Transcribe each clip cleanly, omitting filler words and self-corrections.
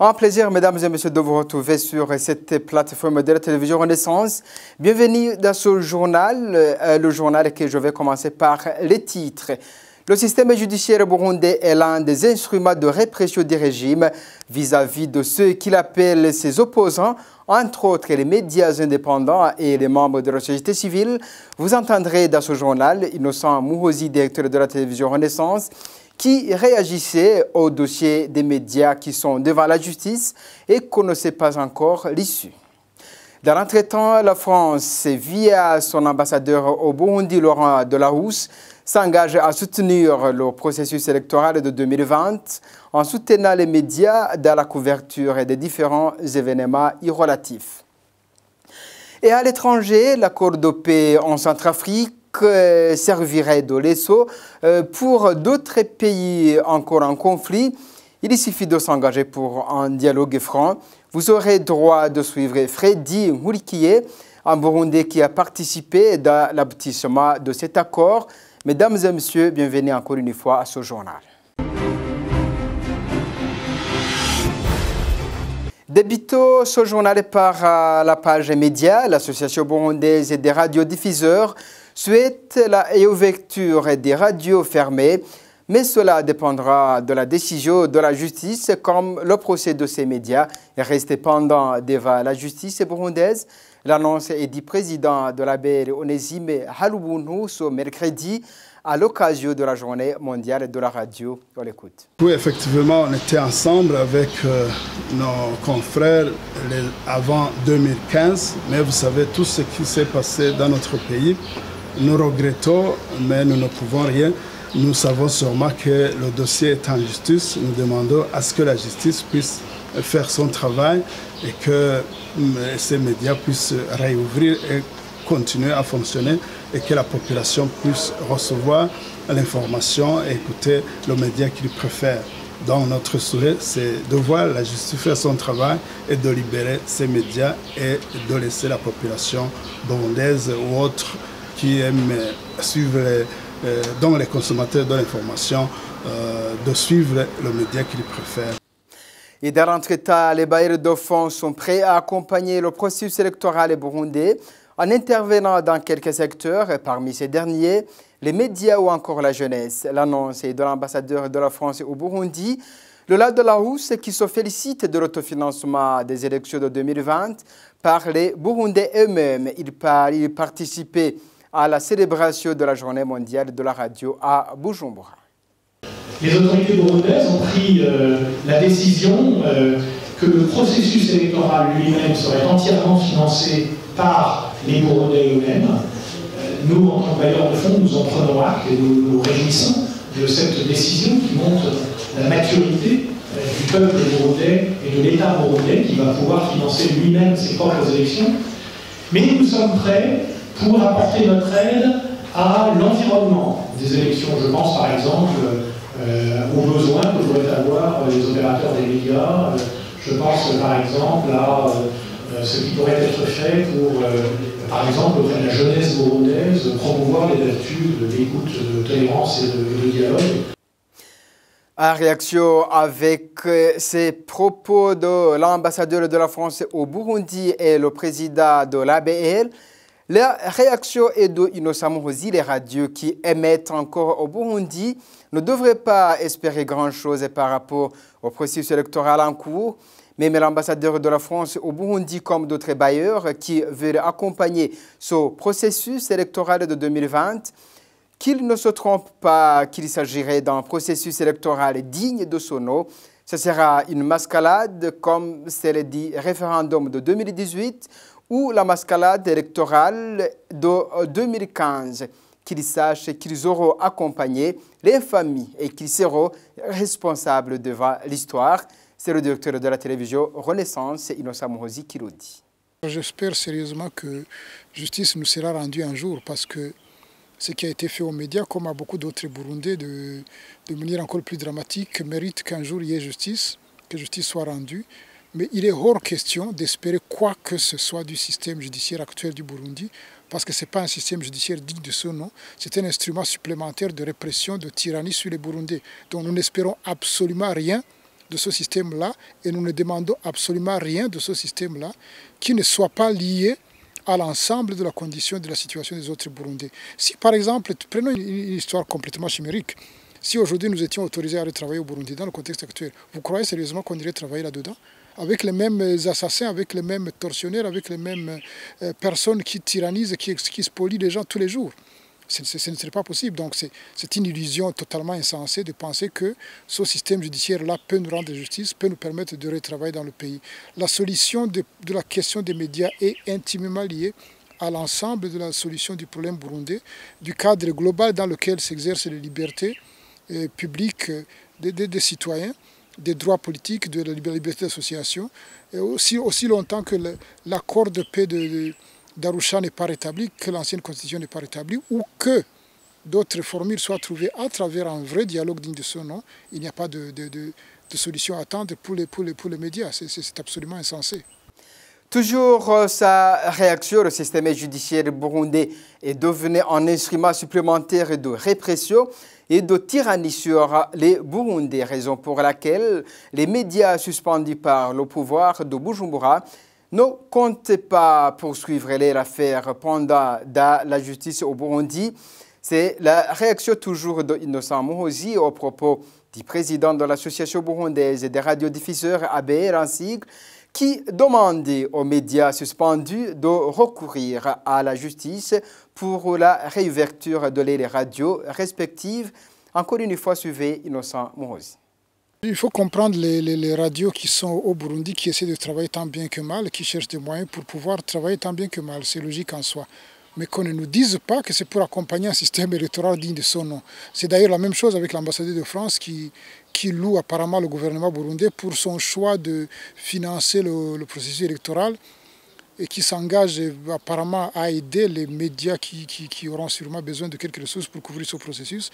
Un plaisir, mesdames et messieurs, de vous retrouver sur cette plateforme de la télévision Renaissance. Bienvenue dans ce journal, le journal que je vais commencer par les titres. Le système judiciaire burundais est l'un des instruments de répression du régime vis-à-vis de ceux qu'il appelle ses opposants, entre autres les médias indépendants et les membres de la société civile. Vous entendrez dans ce journal Innocent Mouhozi, directeur de la télévision Renaissance, qui réagissait au dossier des médias qui sont devant la justice et qu'on ne sait pas encore l'issue. Dans l'entretemps, la France, via son ambassadeur au Burundi, Laurent Delahousse, s'engage à soutenir le processus électoral de 2020 en soutenant les médias dans la couverture des différents événements y relatifs. Et à l'étranger, l'accord de paix en Centrafrique servirait de leçon pour d'autres pays encore en conflit. Il suffit de s'engager pour un dialogue franc. Vous aurez droit de suivre Freddy Nkurikiye, un Burundais qui a participé dans l'aboutissement de cet accord. Mesdames et messieurs, bienvenue encore une fois à ce journal. Débutons ce journal par la page média. L'Association burundaise des radiodiffuseurs souhaite la réouverture des radios fermées, mais cela dépendra de la décision de la justice, comme le procès de ces médias est resté pendant devant la justice burundaise. L'annonce est du président de l'ABR, Onésime Halubuntu, ce mercredi, à l'occasion de la journée mondiale de la radio. On l'écoute. Oui, effectivement, on était ensemble avec nos confrères avant 2015, mais vous savez tout ce qui s'est passé dans notre pays. Nous regrettons, mais nous ne pouvons rien. Nous savons sûrement que le dossier est en justice. Nous demandons à ce que la justice puisse faire son travail et que ces médias puissent réouvrir et continuer à fonctionner et que la population puisse recevoir l'information et écouter le média qu'ils préfèrent. Donc notre souhait, c'est de voir la justice faire son travail et de libérer ces médias et de laisser la population burundaise ou autre qui aiment suivre, dont les consommateurs de l'information, de suivre le média qu'ils préfèrent. Et dans l'entretemps, les bailleurs de fonds sont prêts à accompagner le processus électoral burundais en intervenant dans quelques secteurs, parmi ces derniers, les médias ou encore la jeunesse. L'annonce est de l'ambassadeur de la France au Burundi, Laurent Delahousse, qui se félicite de l'autofinancement des élections de 2020 par les Burundais eux-mêmes. Il participait à la célébration de la journée mondiale de la radio à Bujumbura. Les autorités burundaises ont pris la décision que le processus électoral lui-même serait entièrement financé par les Burundais eux-mêmes. Nous, en tant que bailleurs de fonds, nous en prenons acte et nous nous réjouissons de cette décision qui montre la maturité du peuple burundais et de l'État burundais qui va pouvoir financer lui-même ses propres élections. Mais nous sommes prêts pour apporter notre aide à l'environnement des élections. Je pense par exemple aux besoins que pourraient avoir les opérateurs des médias. Je pense par exemple à ce qui pourrait être fait pour, par exemple, auprès de la jeunesse burundaise, promouvoir les vertus de l'écoute, de tolérance et de dialogue. En réaction avec ces propos de l'ambassadeur de la France au Burundi et le président de l'ABL, la réaction est de Innocent Mouhozi. Les radios qui émettent encore au Burundi ne devraient pas espérer grand-chose par rapport au processus électoral en cours. Même l'ambassadeur de la France au Burundi, comme d'autres bailleurs qui veulent accompagner ce processus électoral de 2020, qu'il ne se trompe pas qu'il s'agirait d'un processus électoral digne de son nom. Ce sera une mascarade comme celle du référendum de 2018 ou la mascarade électorale de 2015. Qu'ils sachent qu'ils auront accompagné les familles et qu'ils seront responsables devant l'histoire. C'est le directeur de la télévision Renaissance, Innocent Mouhozi, qui le dit. J'espère sérieusement que justice nous sera rendue un jour parce que ce qui a été fait aux médias, comme à beaucoup d'autres Burundais, de manière encore plus dramatique, mérite qu'un jour il y ait justice, que justice soit rendue. Mais il est hors question d'espérer quoi que ce soit du système judiciaire actuel du Burundi, parce que ce n'est pas un système judiciaire digne de ce nom, c'est un instrument supplémentaire de répression, de tyrannie sur les Burundais. Donc nous n'espérons absolument rien de ce système-là et nous ne demandons absolument rien de ce système-là qui ne soit pas lié à l'ensemble de la condition de la situation des autres Burundais. Si par exemple, prenons une histoire complètement chimérique, si aujourd'hui nous étions autorisés à aller travailler au Burundi dans le contexte actuel, vous croyez sérieusement qu'on irait travailler là-dedans? Avec les mêmes assassins, avec les mêmes tortionnaires, avec les mêmes personnes qui tyrannisent, qui spolient les gens tous les jours. Ce ne serait pas possible. Donc c'est une illusion totalement insensée de penser que ce système judiciaire-là peut nous rendre justice, peut nous permettre de retravailler dans le pays. La solution de la question des médias est intimement liée à l'ensemble de la solution du problème burundais, du cadre global dans lequel s'exercent les libertés publiques des citoyens, des droits politiques, de la liberté d'association, et aussi longtemps que l'accord de paix d'Arusha n'est pas rétabli, que l'ancienne constitution n'est pas rétablie, ou que d'autres formules soient trouvées à travers un vrai dialogue digne de ce nom, il n'y a pas de solution à attendre pour les médias. C'est absolument insensé. Toujours sa réaction, le système judiciaire burundais est devenu un instrument supplémentaire de répression et de tyrannie sur les Burundais, raison pour laquelle les médias suspendus par le pouvoir de Bujumbura ne comptent pas poursuivre l'affaire pendant la justice au Burundi. C'est la réaction toujours d'Innocent Muhozi au propos du président de l'association burundaise des radiodiffuseurs ABR en sigle, qui demandait aux médias suspendus de recourir à la justice pour la réouverture de les radios respectives. Encore une fois, suivez Innocent Muhozi. Il faut comprendre les radios qui sont au Burundi, qui essaient de travailler tant bien que mal, qui cherchent des moyens pour pouvoir travailler tant bien que mal. C'est logique en soi. Mais qu'on ne nous dise pas que c'est pour accompagner un système électoral digne de son nom. C'est d'ailleurs la même chose avec l'ambassadeur de France qui loue apparemment le gouvernement burundais pour son choix de financer le processus électoral et qui s'engage apparemment à aider les médias qui auront sûrement besoin de quelques ressources pour couvrir ce processus.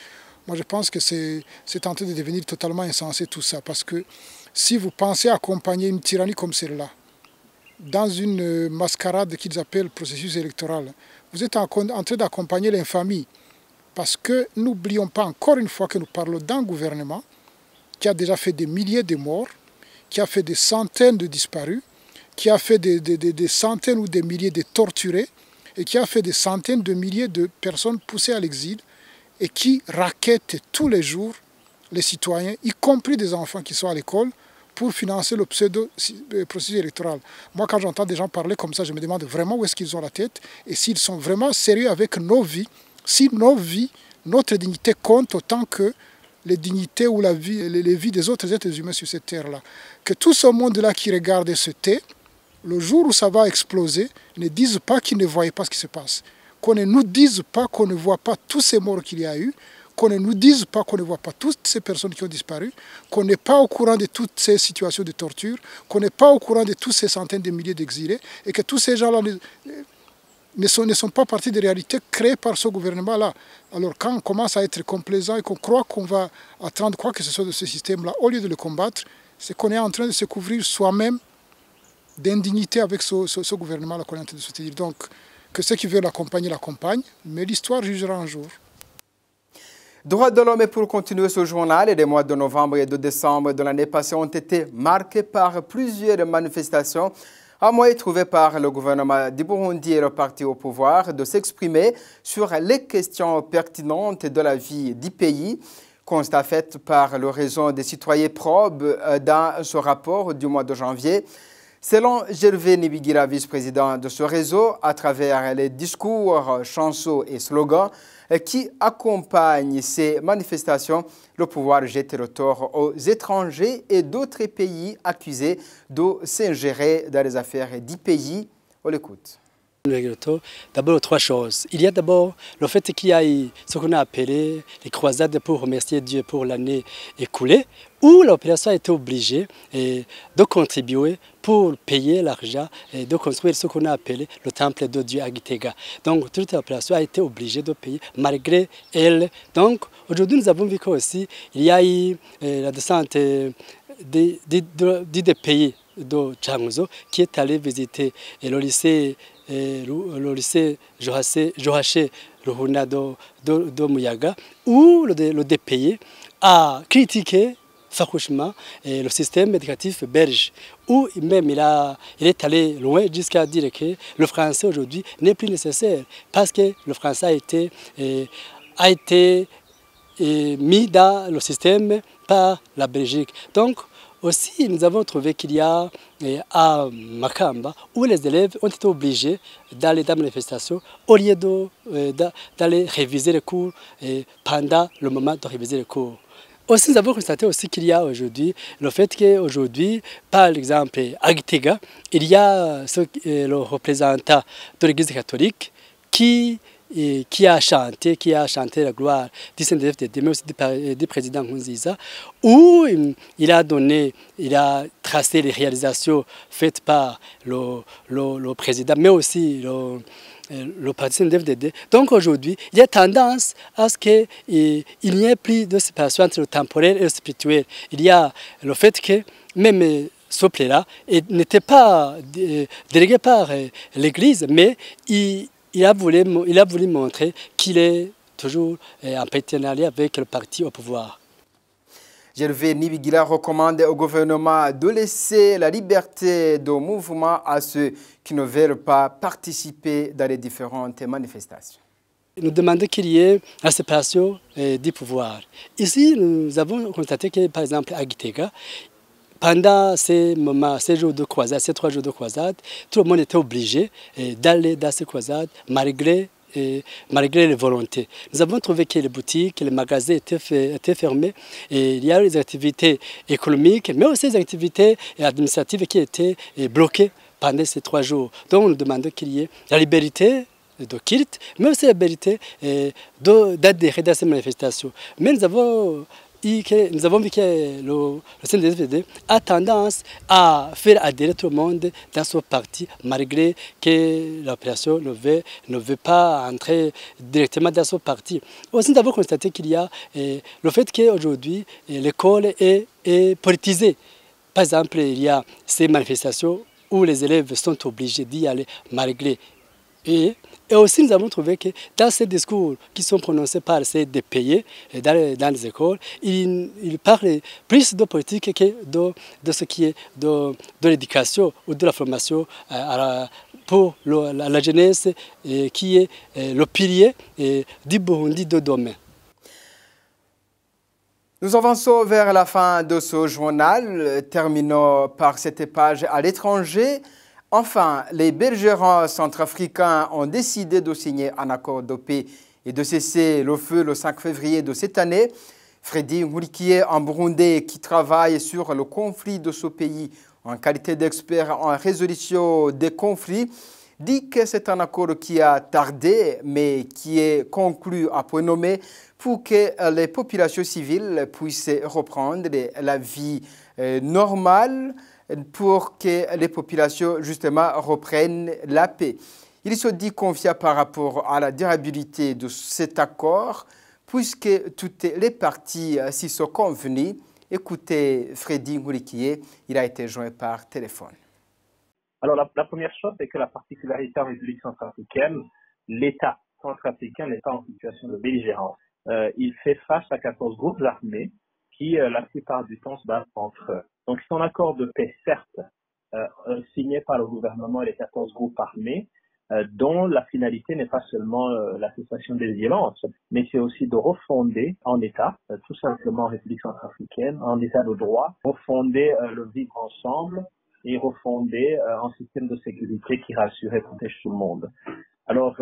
Moi, je pense que c'est en train de devenir totalement insensé tout ça, parce que si vous pensez accompagner une tyrannie comme celle-là, dans une mascarade qu'ils appellent processus électoral, vous êtes en train d'accompagner l'infamie, parce que n'oublions pas encore une fois que nous parlons d'un gouvernement qui a déjà fait des milliers de morts, qui a fait des centaines de disparus, qui a fait des centaines ou des milliers de torturés, et qui a fait des centaines de milliers de personnes poussées à l'exil, et qui raquette tous les jours les citoyens, y compris des enfants qui sont à l'école, pour financer le pseudo-processus électoral. Moi, quand j'entends des gens parler comme ça, je me demande vraiment où est-ce qu'ils ont la tête et s'ils sont vraiment sérieux avec nos vies, si nos vies, notre dignité compte autant que les dignités ou les vies des autres êtres humains sur cette terre-là. Que tout ce monde-là qui regarde et se tait, le jour où ça va exploser, ne disent pas qu'ils ne voyaient pas ce qui se passe. Qu'on ne nous dise pas qu'on ne voit pas tous ces morts qu'il y a eu, qu'on ne nous dise pas qu'on ne voit pas toutes ces personnes qui ont disparu, qu'on n'est pas au courant de toutes ces situations de torture, qu'on n'est pas au courant de tous ces centaines de milliers d'exilés, et que tous ces gens-là ne sont pas partie des réalités créées par ce gouvernement-là. Alors quand on commence à être complaisant et qu'on croit qu'on va attendre quoi que ce soit de ce système-là, au lieu de le combattre, c'est qu'on est en train de se couvrir soi-même d'indignité avec ce gouvernement-là qu'on est en train de soutenir. Donc, que ceux qui veulent l'accompagner, mais l'histoire jugera un jour. Droits de l'homme, et pour continuer ce journal, les mois de novembre et de décembre de l'année passée ont été marqués par plusieurs manifestations, un moyen trouvé par le gouvernement du Burundi et le parti au pouvoir de s'exprimer sur les questions pertinentes de la vie du pays. Constat fait par le réseau des citoyens probes dans ce rapport du mois de janvier. Selon Gervais Nibigira, vice-président de ce réseau, à travers les discours, chansons et slogans qui accompagnent ces manifestations, le pouvoir jette le tort aux étrangers et d'autres pays accusés de s'ingérer dans les affaires du pays. On l'écoute. D'abord, trois choses. Il y a d'abord le fait qu'il y a ce qu'on a appelé les croisades pour remercier Dieu pour l'année écoulée, où l'opération a été obligée de contribuer pour payer l'argent et de construire ce qu'on a appelé le temple de Dieu à Gitega. Donc toute l'opération a été obligée de payer malgré elle. Donc aujourd'hui nous avons vu qu'aussi il y a eu la descente des pays de Changuzo qui est allé visiter le lycée Johaché Ruhuna de Muyaga, où le DPI a critiqué farouchement le système éducatif belge, où même il est allé loin jusqu'à dire que le français aujourd'hui n'est plus nécessaire parce que le français a été mis dans le système par la Belgique. Donc, aussi, nous avons trouvé qu'il y a à Makamba où les élèves ont été obligés d'aller dans la manifestation au lieu d'aller réviser les cours pendant le moment de réviser les cours. Aussi, nous avons constaté aussi qu'il y a aujourd'hui le fait qu'aujourd'hui, par exemple, à Gitega, il y a le représentant de l'Église catholique qui a chanté la gloire du CNDD-FDD, mais aussi du président Nkurunziza, où il a tracé les réalisations faites par le président, mais aussi le parti CNDD-FDD. Donc aujourd'hui, il y a tendance à ce qu'il n'y ait plus de séparation entre le temporel et le spirituel. Il y a le fait que même ce plat-là n'était pas délégué par l'Église, mais il a voulu montrer qu'il est toujours en partenariat avec le parti au pouvoir. Gervais Nibigila recommande au gouvernement de laisser la liberté de mouvement à ceux qui ne veulent pas participer dans les différentes manifestations. Nous demandons qu'il y ait la séparation du pouvoir. Ici, nous avons constaté que, par exemple, à Gitega, pendant ces moments, ces 3 jours de croisade, tout le monde était obligé d'aller dans ces croisades malgré les volontés. Nous avons trouvé que les boutiques, les magasins étaient fermés et il y a les activités économiques, mais aussi les activités administratives qui étaient bloquées pendant ces 3 jours. Donc nous demandons qu'il y ait la liberté de culte, mais aussi la liberté d'adhérer à ces manifestations. Mais nous avons vu que le CNDD-FDD a tendance à faire adhérer tout le monde dans son parti, malgré que l'opération ne veut pas entrer directement dans son parti. Aussi, nous avons constaté qu'il y a le fait qu'aujourd'hui, l'école est politisée. Par exemple, il y a ces manifestations où les élèves sont obligés d'y aller malgré. Et aussi, nous avons trouvé que dans ces discours qui sont prononcés par ces DPI dans les écoles, ils parlent plus de politique que de ce qui est de l'éducation ou de la formation pour la jeunesse qui est le pilier du Burundi de demain. Nous avançons vers la fin de ce journal. Terminons par cette page à l'étranger. Enfin, les belligérants centrafricains ont décidé de signer un accord de paix et de cesser le feu le 5 février de cette année. Freddy Nkurikiye, un Burundais qui travaille sur le conflit de ce pays en qualité d'expert en résolution des conflits, dit que c'est un accord qui a tardé, mais qui est conclu à point nommé pour que les populations civiles puissent reprendre la vie normale, pour que les populations, justement, reprennent la paix. Il se dit confiant par rapport à la durabilité de cet accord, puisque toutes les parties s'y sont convenues. Écoutez Freddy Nkurikiye, il a été joint par téléphone. Alors la première chose, c'est que la particularité en République centrafricaine, l'État centrafricain n'est pas en situation de belligérance. Il fait face à 14 groupes armés qui, la plupart du temps, se battent entre eux. Donc, c'est un accord de paix, certes, signé par le gouvernement et les 14 groupes armés, dont la finalité n'est pas seulement la cessation des violences, mais c'est aussi de refonder en État, tout simplement en République centrafricaine, en État de droit, refonder le vivre ensemble et refonder un système de sécurité qui rassure et protège tout le monde. Alors,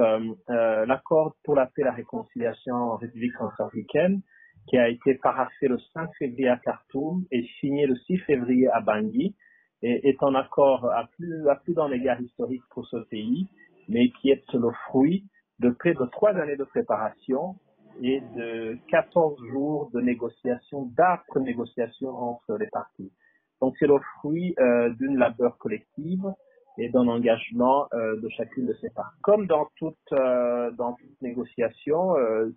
l'accord pour la paix et la réconciliation en République centrafricaine, qui a été paraphé le 5 février à Khartoum et signé le 6 février à Bangui, est un accord à plus d'un égard historique pour ce pays, mais qui est le fruit de près de 3 années de préparation et de 14 jours de négociations, d'âpres négociations entre les parties. Donc c'est le fruit d'une labeur collective et d'un engagement de chacune de ces parties. Comme dans toute négociation,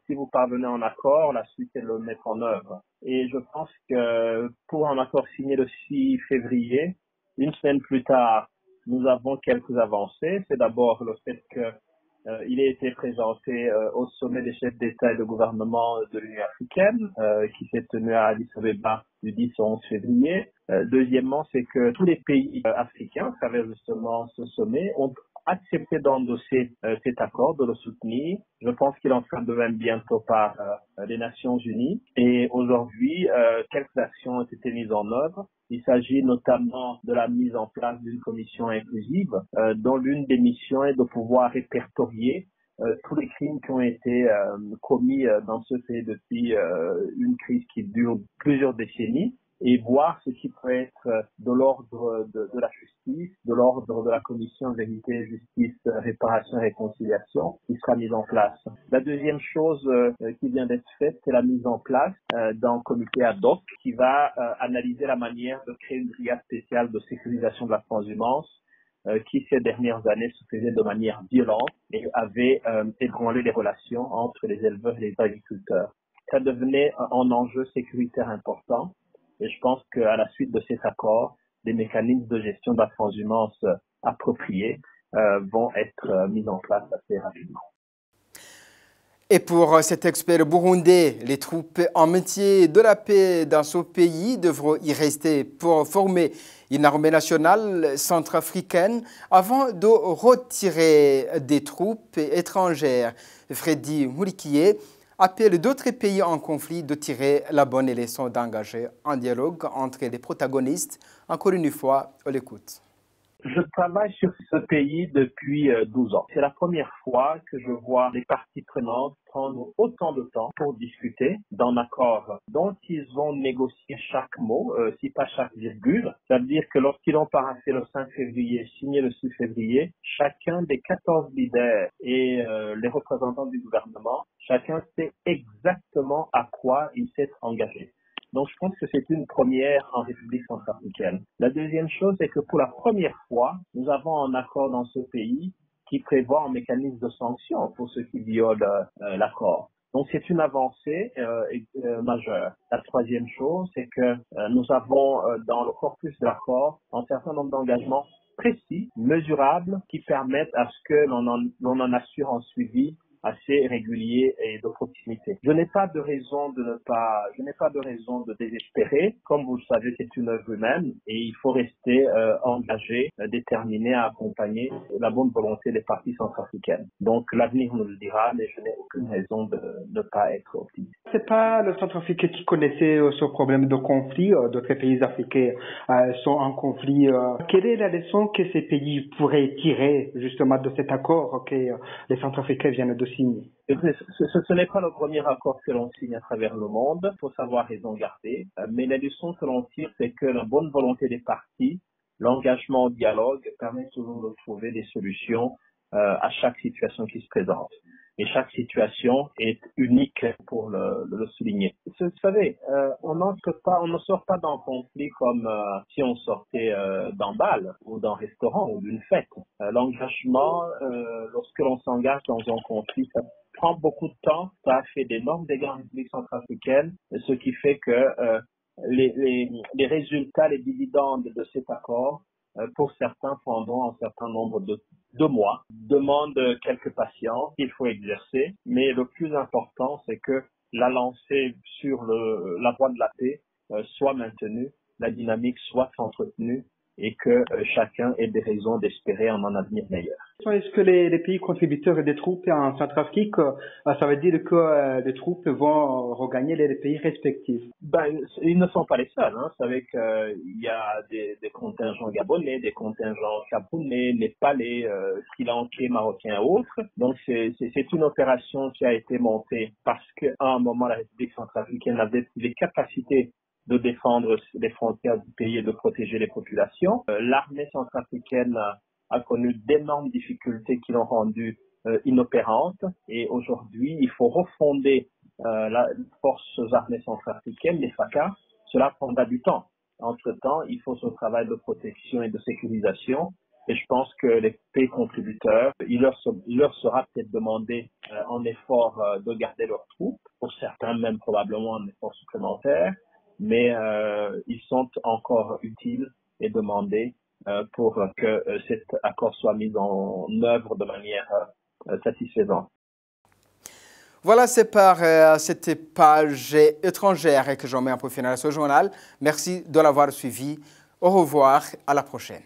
si vous parvenez à un accord, la suite est de le mettre en œuvre. Et je pense que pour un accord signé le 6 février, une semaine plus tard, nous avons quelques avancées. C'est d'abord le fait qu'il ait été présenté au sommet des chefs d'État et de gouvernement de l'Union africaine, qui s'est tenu à Addis Abeba du 10 au 11 février. Deuxièmement, c'est que tous les pays africains, à travers justement ce sommet, ont accepté d'endosser cet accord, de le soutenir. Je pense qu'il en sera de même bientôt par les Nations Unies. Et aujourd'hui, quelques actions ont été mises en œuvre. Il s'agit notamment de la mise en place d'une commission inclusive, dont l'une des missions est de pouvoir répertorier tous les crimes qui ont été commis dans ce pays depuis une crise qui dure plusieurs décennies, et voir ce qui peut être de l'ordre de la justice, de l'ordre de la commission vérité, justice, réparation et réconciliation qui sera mise en place. La deuxième chose qui vient d'être faite, c'est la mise en place d'un comité ad hoc qui va analyser la manière de créer une brigade spéciale de sécurisation de la transhumance qui ces dernières années se faisait de manière violente et avait ébranlé les relations entre les éleveurs et les agriculteurs. Ça devenait un enjeu sécuritaire important. Et je pense qu'à la suite de cet accord, des mécanismes de gestion de la transhumance appropriés vont être mis en place assez rapidement. Et pour cet expert burundais, les troupes en métier de la paix dans ce pays devront y rester pour former une armée nationale centrafricaine avant de retirer des troupes étrangères. Freddy Mourikié appelle d'autres pays en conflit de tirer la bonne leçon d'engager un dialogue entre les protagonistes. Encore une fois, on l'écoute. Je travaille sur ce pays depuis 12 ans. C'est la première fois que je vois les parties prenantes prendre autant de temps pour discuter d'un accord dont ils ont négocié chaque mot, si pas chaque virgule. Ça veut dire que lorsqu'ils ont paraphé le 5 février, signé le 6 février, chacun des 14 leaders et les représentants du gouvernement, chacun sait exactement à quoi il s'est engagé. Donc, je pense que c'est une première en République centrafricaine. La deuxième chose, c'est que pour la première fois, nous avons un accord dans ce pays qui prévoit un mécanisme de sanction pour ceux qui violent l'accord. Donc, c'est une avancée majeure. La troisième chose, c'est que nous avons dans le corpus de l'accord un certain nombre d'engagements précis, mesurables, qui permettent à ce que l'on en assure un suivi assez régulier et de proximité. Je n'ai pas de raison de désespérer. Comme vous le savez, c'est une œuvre humaine et il faut rester engagé, déterminé à accompagner la bonne volonté des parties centrafricaines. Donc l'avenir nous le dira, mais je n'ai aucune raison de ne pas être optimiste. C'est pas le Centrafrique qui connaissait ce problème de conflit. D'autres pays africains sont en conflit. Quelle est la leçon que ces pays pourraient tirer justement de cet accord que les Centrafricains viennent de signer? Ce n'est pas le premier accord que l'on signe à travers le monde. Il faut savoir raison garder. Mais la leçon que l'on tire, c'est que la bonne volonté des parties, l'engagement au dialogue permet toujours de trouver des solutions à chaque situation qui se présente. Et chaque situation est unique pour le souligner. Vous savez, on ne sort pas d'un conflit comme si on sortait d'un bal ou d'un restaurant ou d'une fête. L'engagement, lorsque l'on s'engage dans un conflit, ça prend beaucoup de temps. Ça a fait d'énormes dégâts en République centrafricaine, ce qui fait que les résultats, les dividendes de cet accord, pour certains prendront un certain nombre de mois, demande quelques patience qu'il faut exercer, mais le plus important, c'est que la lancée sur la voie de la paix soit maintenue, la dynamique soit entretenue et que chacun ait des raisons d'espérer un avenir meilleur. Est-ce que les pays contributeurs des troupes en Centrafrique, ça veut dire que les troupes vont regagner les pays respectifs? Ils ne sont pas les seuls. Vous savez qu'il y a des contingents gabonais, des contingents camerounais, népalais, sri-lankais, marocains et autres. Donc c'est une opération qui a été montée parce qu'à un moment la République centrafricaine avait des capacités de défendre les frontières du pays et de protéger les populations. L'armée centrafricaine a connu d'énormes difficultés qui l'ont rendue inopérante et aujourd'hui il faut refonder les forces armées centrafricaines, les FACA. Cela prendra du temps. Entre-temps, il faut ce travail de protection et de sécurisation et je pense que les pays contributeurs, il leur sera peut-être demandé un effort de garder leurs troupes, pour certains même probablement un effort supplémentaire, mais ils sont encore utiles et demandés pour que cet accord soit mis en œuvre de manière satisfaisante. Voilà, c'est par cette page étrangère que j'en mets un peu final à ce journal. Merci de l'avoir suivi. Au revoir, à la prochaine.